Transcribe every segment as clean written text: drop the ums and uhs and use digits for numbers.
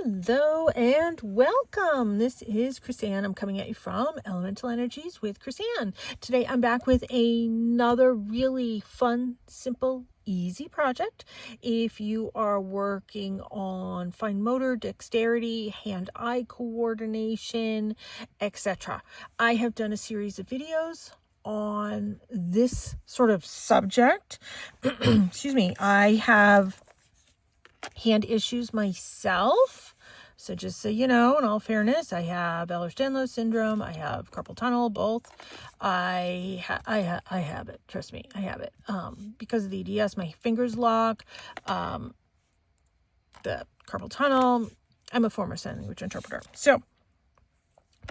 Hello and welcome. This is Chrisanne. I'm coming at you from Elemental Energies with Chrisanne. Today I'm back with another really fun, simple, easy project. If you are working on fine motor, dexterity, hand-eye coordination, etc. I have done a series of videos on this sort of subject. Excuse me. I have hand issues myself. So just so you know, in all fairness, I have Ehlers-Danlos syndrome. I have carpal tunnel, both. I have it. Trust me, I have it. Because of the EDS, my fingers lock. The carpal tunnel. I'm a former sign language interpreter. So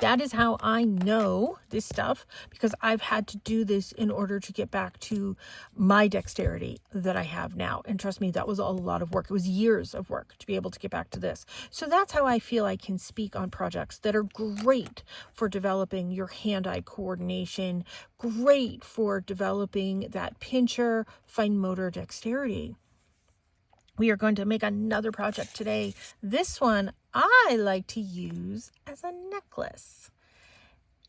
that is how I know this stuff, because I've had to do this in order to get back to my dexterity that I have now. And trust me, that was a lot of work. It was years of work to be able to get back to this. So that's how I feel I can speak on projects that are great for developing your hand-eye coordination, great for developing that pincher, fine motor dexterity. We are going to make another project today. This one I like to use as a necklace.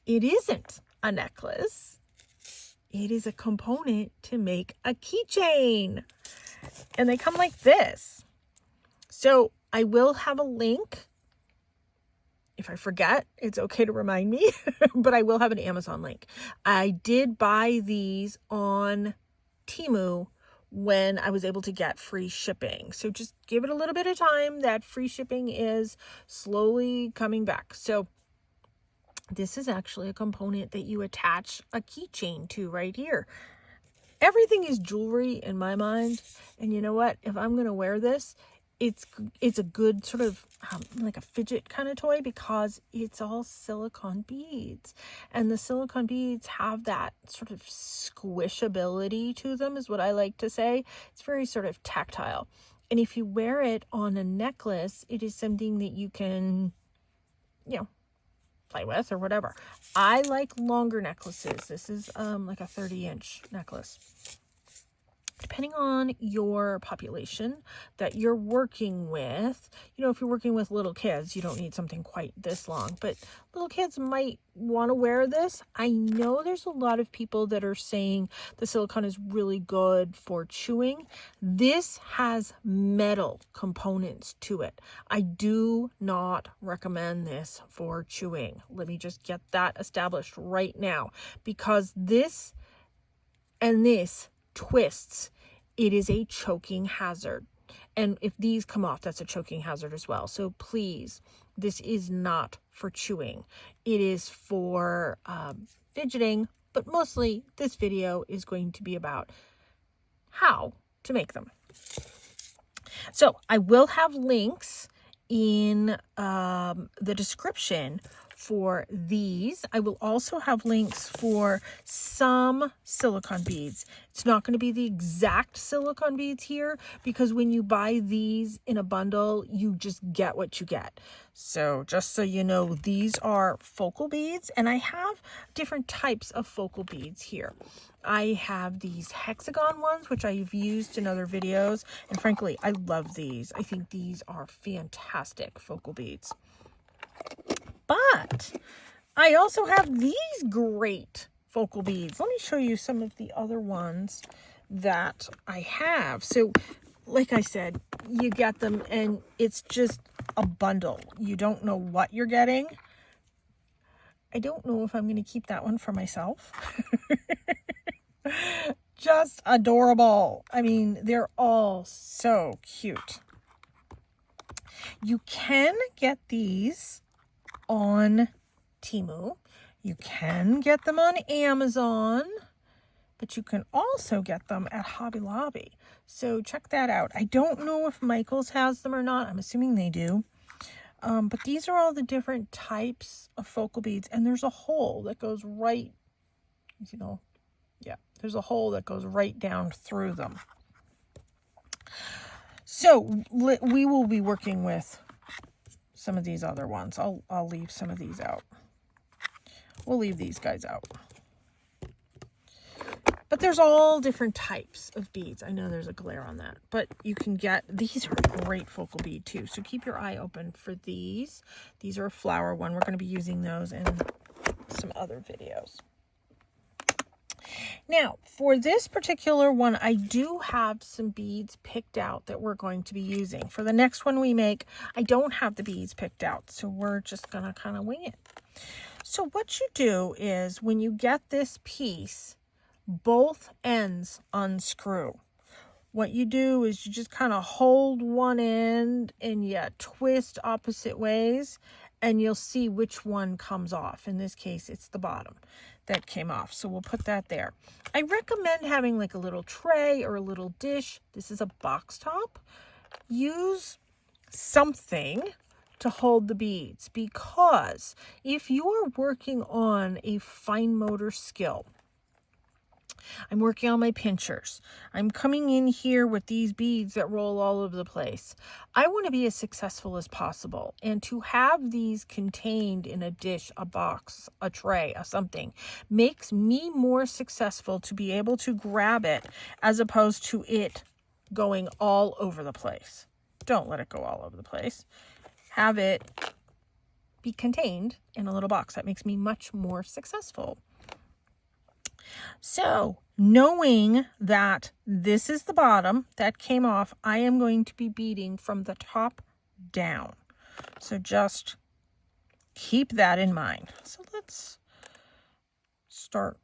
It isn't a necklace. It is a component to make a keychain. And they come like this. So I will have a link. If I forget, it's okay to remind me, but I will have an Amazon link. I did buy these on Temu when I was able to get free shipping. So just give it a little bit of time. That free shipping is slowly coming back. So this is actually a component that you attach a keychain to right here. Everything is jewelry in my mind. And you know what? If I'm going to wear this, it's a good sort of like a fidget kind of toy, because it's all silicone beads, and the silicone beads have that sort of squishability to them, is what I like to say. It's very sort of tactile, and if you wear it on a necklace, it is something that you can, play with or whatever. I like longer necklaces. This is like a 30-inch necklace. Depending on your population that you're working with, if you're working with little kids, you don't need something quite this long, but little kids might want to wear this. I know there's a lot of people that are saying the silicone is really good for chewing. This has metal components to it. I do not recommend this for chewing. Let me just get that established right now, because this and this twists. It is a choking hazard, and if these come off, that's a choking hazard as well. So please, this is not for chewing. It is for fidgeting, but mostly this video is going to be about how to make them. So I will have links in the description for these. I will also have links for some silicone beads. It's not going to be the exact silicone beads here, because when you buy these in a bundle, you just get what you get. So just so you know, these are focal beads, and I have different types of focal beads here. I have these hexagon ones, which I've used in other videos, and frankly, I love these. I think these are fantastic focal beads. But I also have these great focal beads. Let me show you some of the other ones that I have. So, like I said, you get them and it's just a bundle. You don't know what you're getting. I don't know if I'm going to keep that one for myself. Just adorable. I mean, they're all so cute. You can get these on Temu. You can get them on Amazon, but you can also get them at Hobby Lobby. So check that out. I don't know if Michael's has them or not. I'm assuming they do. But these are all the different types of focal beads, and there's a hole that goes right, there's a hole that goes right down through them. So we will be working with some of these other ones. I'll leave some of these out. We'll leave these guys out. But there's all different types of beads. I know there's a glare on that, but you can get, these are a great focal bead too. So keep your eye open for these. These are a flower one. We're going to be using those in some other videos. Now, for this particular one, I do have some beads picked out that we're going to be using. For the next one we make, I don't have the beads picked out, so we're just going to kind of wing it. So what you do is when you get this piece, both ends unscrew. What you do is you just kind of hold one end and you twist opposite ways, and you'll see which one comes off. In this case, it's the bottom that came off. So we'll put that there. I recommend having like a little tray or a little dish. This is a box top. Use something to hold the beads, because if you're working on a fine motor skill, I'm working on my pinchers, I'm coming in here with these beads that roll all over the place, I want to be as successful as possible. And to have these contained in a dish, a box, a tray, a something, makes me more successful to be able to grab it, as opposed to it going all over the place. Don't let it go all over the place. Have it be contained in a little box. That makes me much more successful. So, knowing that this is the bottom that came off, I am going to be beading from the top down. So just keep that in mind. So let's start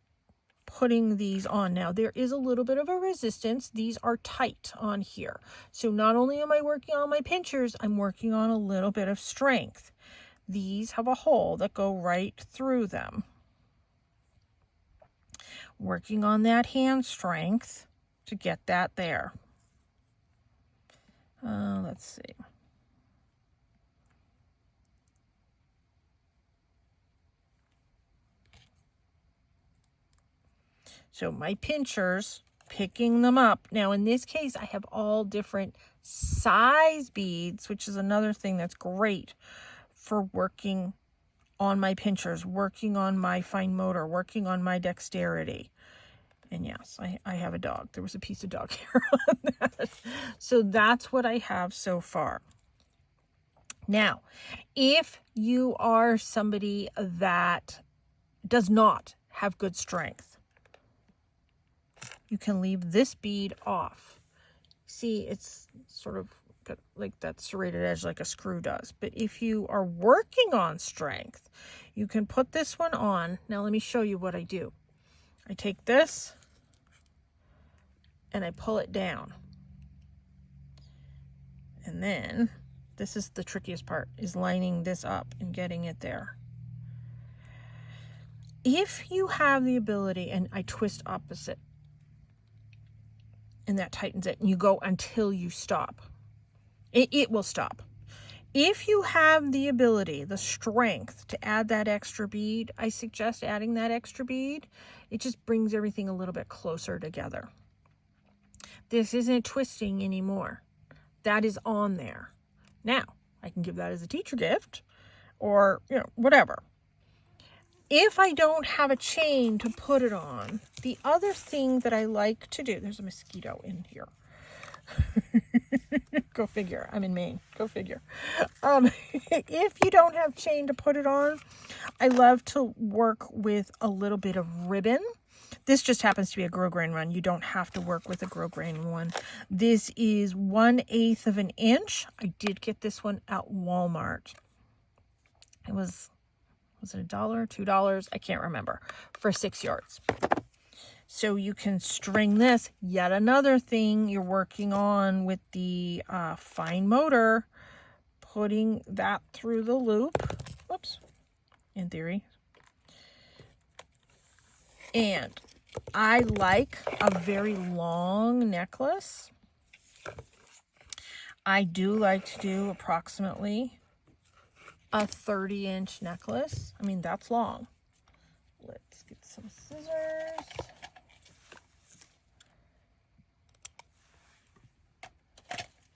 putting these on. Now, there is a little bit of a resistance. These are tight on here. So not only am I working on my pinchers, I'm working on a little bit of strength. These have a hole that go right through them. Working on that hand strength to get that there. Let's see. So my pinchers, picking them up. Now in this case, I have all different size beads, which is another thing that's great for working on my pinchers, working on my fine motor, working on my dexterity. And yes, I have a dog. There was a piece of dog hair on that. So that's what I have so far. Now, if you are somebody that does not have good strength, you can leave this bead off. See, it's sort of got like that serrated edge like a screw does. But if you are working on strength, you can put this one on. Now let me show you what I do. I take this and I pull it down. And then, this is the trickiest part, is lining this up and getting it there. If you have the ability, and I twist opposite, and that tightens it, and you go until you stop. It will stop. If you have the ability, the strength to add that extra bead, I suggest adding that extra bead. It just brings everything a little bit closer together. This isn't twisting anymore. That is on there. Now, I can give that as a teacher gift or, whatever. If I don't have a chain to put it on, the other thing that I like to do, there's a mosquito in here. Go figure. I'm in Maine. Go figure. If you don't have chain to put it on, I love to work with a little bit of ribbon. This just happens to be a grosgrain one. You don't have to work with a grosgrain one. This is 1/8 of an inch. I did get this one at Walmart. It was it $1, $2? I can't remember, for 6 yards. So you can string this. Yet another thing you're working on with the fine motor, putting that through the loop. Whoops, in theory. And I like a very long necklace. I do like to do approximately a 30-inch necklace. I mean, that's long. Let's get some scissors.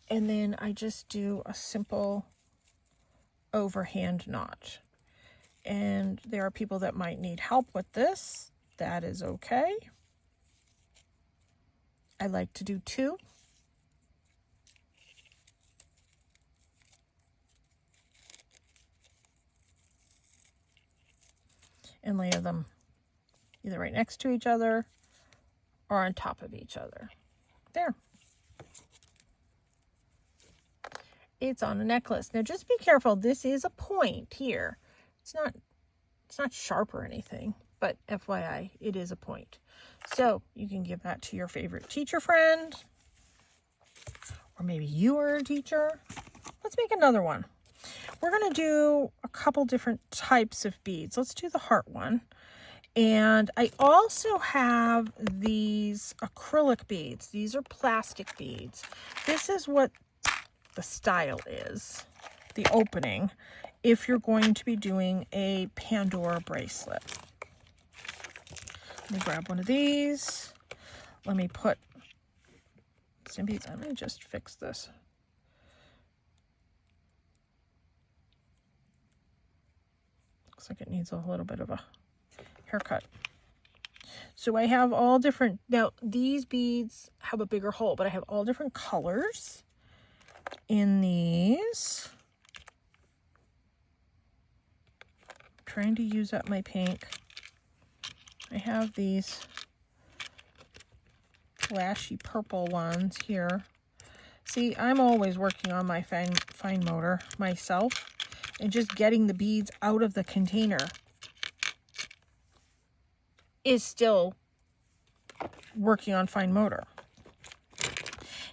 And then I just do a simple overhand knot. And there are people that might need help with this. That is okay. I like to do 2. And layer them either right next to each other or on top of each other. There. It's on a necklace. Now just be careful. This is a point here. It's not sharp or anything, but FYI, it is a point. So you can give that to your favorite teacher friend, or maybe you are a teacher. Let's make another one. We're going to do a couple different types of beads. Let's do the heart one. And I also have these acrylic beads. These are plastic beads. This is what the style is, the opening, if you're going to be doing a Pandora bracelet. Let me grab one of these. Let me put some beads. Let me just fix this. Looks like it needs a little bit of a haircut. So I have all different, now these beads have a bigger hole, but I have all different colors in these. I'm trying to use up my pink. I have these flashy purple ones here. See, I'm always working on my fine motor myself, and just getting the beads out of the container is still working on fine motor.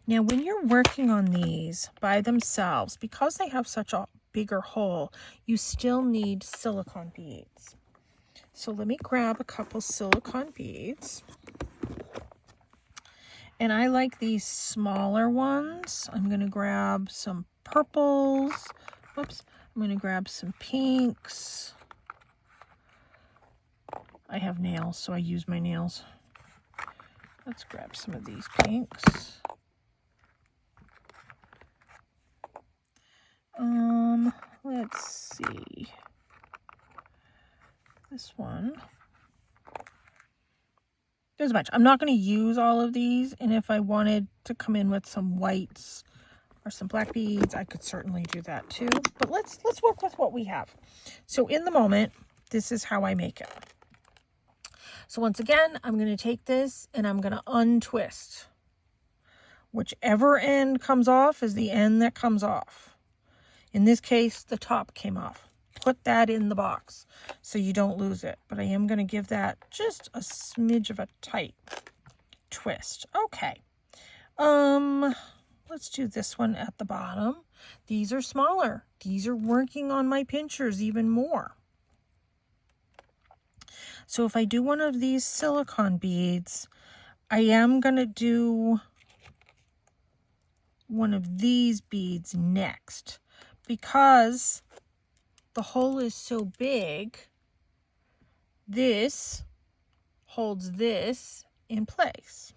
Now, when you're working on these by themselves, because they have such a bigger hole, you still need silicone beads. So let me grab a couple silicone beads. And I like these smaller ones. I'm going to grab some purples. Whoops. I'm going to grab some pinks. I have nails, so I use my nails. Let's grab some of these pinks. Let's see. This one. There's a bunch. I'm not going to use all of these, and if I wanted to come in with some whites or some black beads, I could certainly do that too. But let's work with what we have. So in the moment, this is how I make it. So once again, I'm going to take this and I'm going to untwist. Whichever end comes off is the end that comes off. In this case, the top came off. Put that in the box so you don't lose it. But I am going to give that just a smidge of a tight twist. Okay. Let's do this one at the bottom. These are smaller. These are working on my pinchers even more. So if I do one of these silicone beads, I am going to do one of these beads next, because the hole is so big, this holds this in place.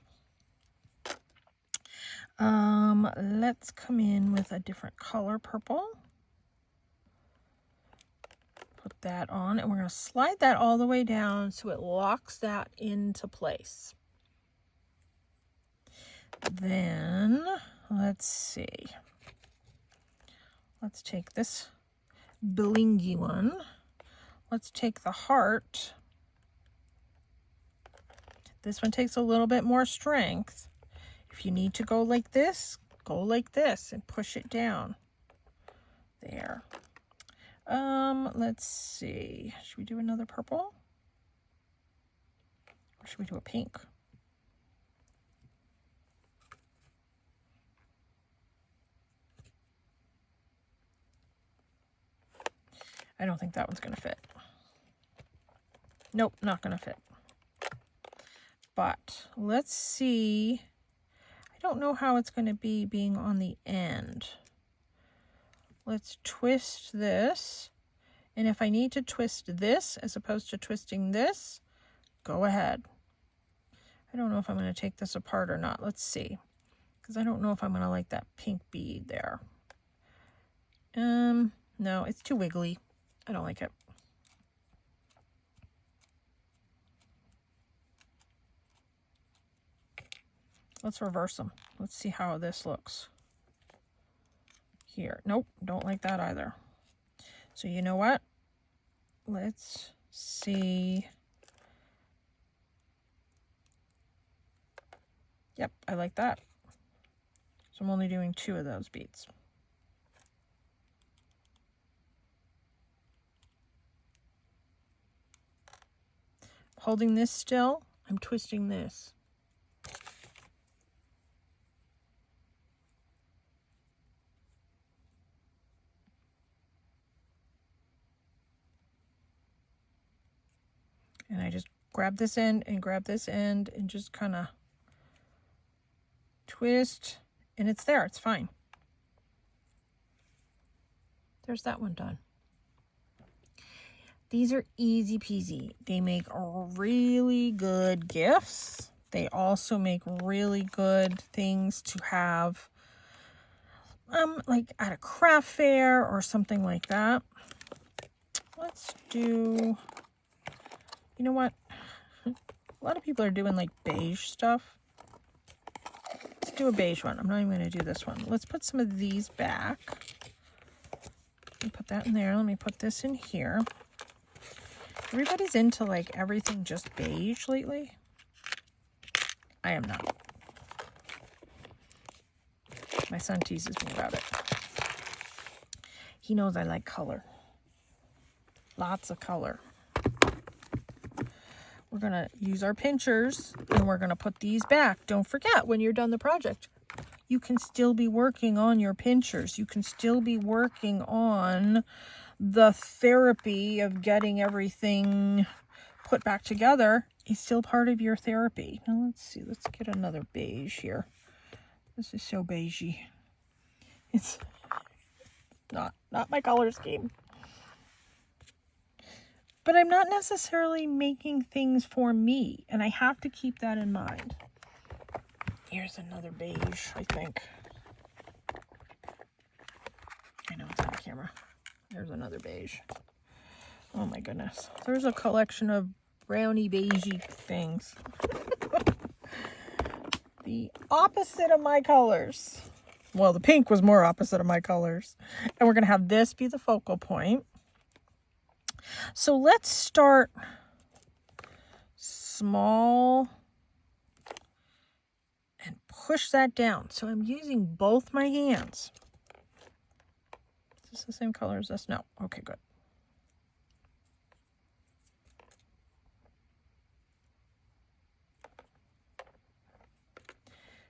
Let's come in with a different color purple. Put that on, and we're going to slide that all the way down so it locks that into place. Then, let's see. Let's take this blingy one. Let's take the heart. This one takes a little bit more strength. If you need to go like this, go like this and push it down. There. Let's see. Should we do another purple? Or should we do a pink? I don't think that one's going to fit. Nope, not going to fit. But let's see. I don't know how it's going to be being on the end. Let's twist this. And if I need to twist this as opposed to twisting this, go ahead. I don't know if I'm going to take this apart or not. Let's see. Because I don't know if I'm going to like that pink bead there. No, it's too wiggly. I don't like it. Let's reverse them. Let's see how this looks. Here. Nope, don't like that either. So you know what? Let's see. Yep, I like that. So I'm only doing 2 of those beads. Holding this still, I'm twisting this. And I just grab this end and grab this end and just kind of twist, and it's there. It's fine. There's that one done. These are easy peasy. They make really good gifts. They also make really good things to have like at a craft fair or something like that. Let's do, you know what? A lot of people are doing like beige stuff. Let's do a beige one. I'm not even going to do this one. Let's put some of these back. Let me put that in there. Let me put this in here. Everybody's into like everything just beige lately. I am not. My son teases me about it. He knows I like color. Lots of color. We're going to use our pinchers and we're going to put these back. Don't forget, when you're done the project, you can still be working on your pinchers. You can still be working on the therapy of getting everything put back together. Is still part of your therapy. Now let's see. Let's get another beige here. This is so beigey. It's not my color scheme. But I'm not necessarily making things for me, and I have to keep that in mind. Here's another beige, I think. I know it's on camera. There's another beige. Oh my goodness. There's a collection of brownie beigey things. The opposite of my colors. Well, the pink was more opposite of my colors. And we're going to have this be the focal point. So let's start small and push that down. So I'm using both my hands. Is this the same color as this? No. Okay, good.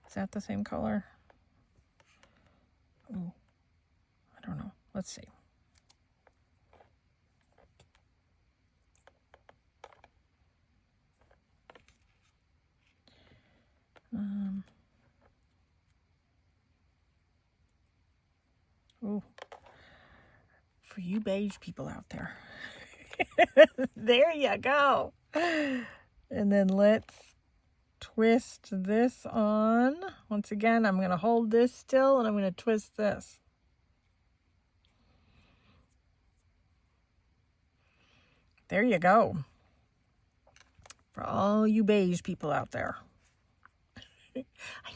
Is that the same color? Oh, I don't know. Let's see. Oh, for you beige people out there. There you go. And then let's twist this on. Once again, I'm going to hold this still and I'm going to twist this. There you go. For all you beige people out there. I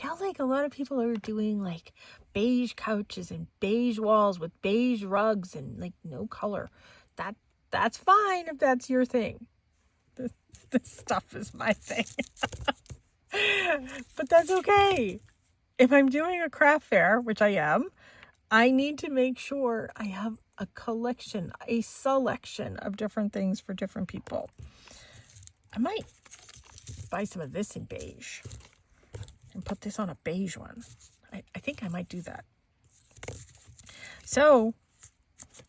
know like a lot of people are doing like beige couches and beige walls with beige rugs and like no color. That's fine if that's your thing. This stuff is my thing. But that's okay. If I'm doing a craft fair, which I am, I need to make sure I have a collection, a selection of different things for different people. I might buy some of this in beige and put this on a beige one. I think I might do that. So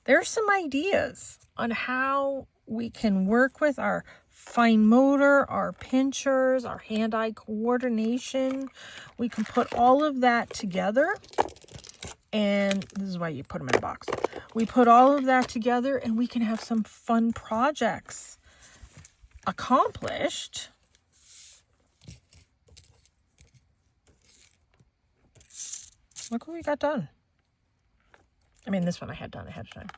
there's some ideas on how we can work with our fine motor, our pinchers, our hand-eye coordination. We can put all of that together. And this is why you put them in a box. We put all of that together and we can have some fun projects accomplished. Look what we got done. I mean, this one I had done ahead of time.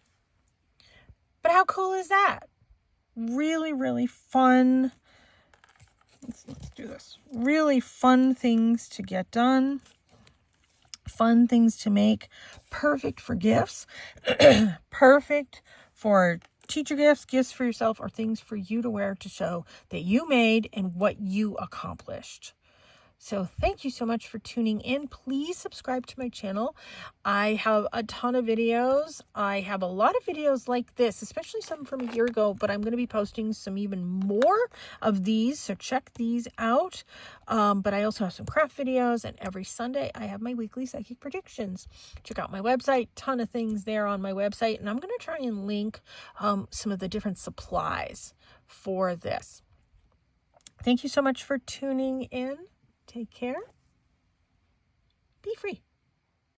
But how cool is that? Really, really fun Let's do this. Really fun things to get done. Fun things to make. Perfect for gifts. Perfect for teacher gifts, gifts for yourself, or things for you to wear to show that you made and what you accomplished. So thank you so much for tuning in. Please subscribe to my channel. I have a ton of videos. I have a lot of videos like this, especially some from a year ago, but I'm going to be posting some even more of these. So check these out. But I also have some craft videos, and every Sunday I have my weekly psychic predictions. Check out my website. Ton of things there on my website. And I'm going to try and link some of the different supplies for this. Thank you so much for tuning in. Take care. Be free.